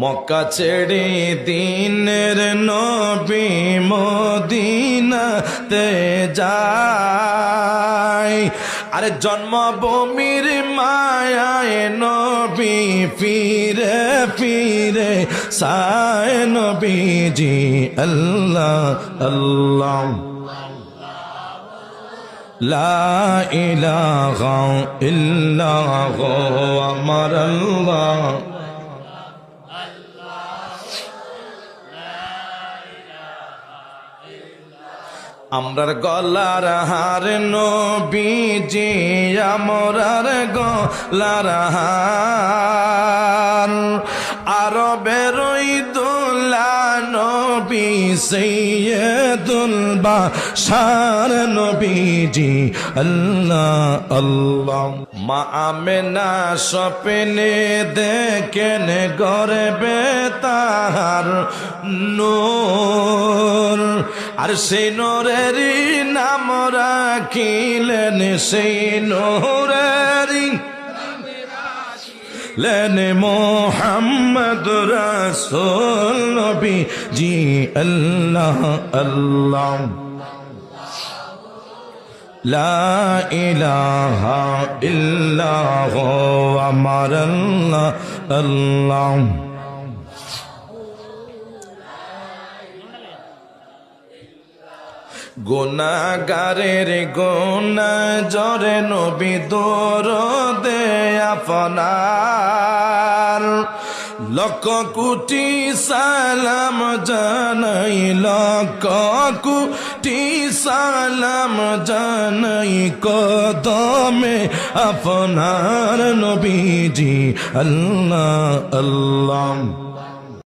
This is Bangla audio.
মক্কা ছেড়ে দিনের নবী মদিনাতে যায়। আরে জন্মভূমির মায়ায় নবী ফিরে ফিরে সায় নবীজি আল্লাহ আল্লাহ লা ইলাহা ইল্লাল্লাহ আমার আল্লাহ। আমরার গলার হার নবীজি আমরার গলার হার আরবের দোলা নবী সৈয়দুল বাশার নবীজি আল্লাহ আল্লাহ। মা আমেনা স্বপ্নে দেখেন গর্বে তাহার নূর, আর সেই নূরের নাম রাখিলেন সেই নূরের লেনে মোহাম্মদ রাসূল নবী জি আল্লাহ আল্লাহ লা ইলাহা ইল্লাল্লাহ আমার আল্লাহ আল্লাহ। গুনাহগারের গুনাহ জরে নবী দরদে আপনার, লক্ষ কোটি সালাম জানাই লক্ষ কোটি সালাম জানাই কদমে আপনার নবীজি আল্লাহ আল্লাহ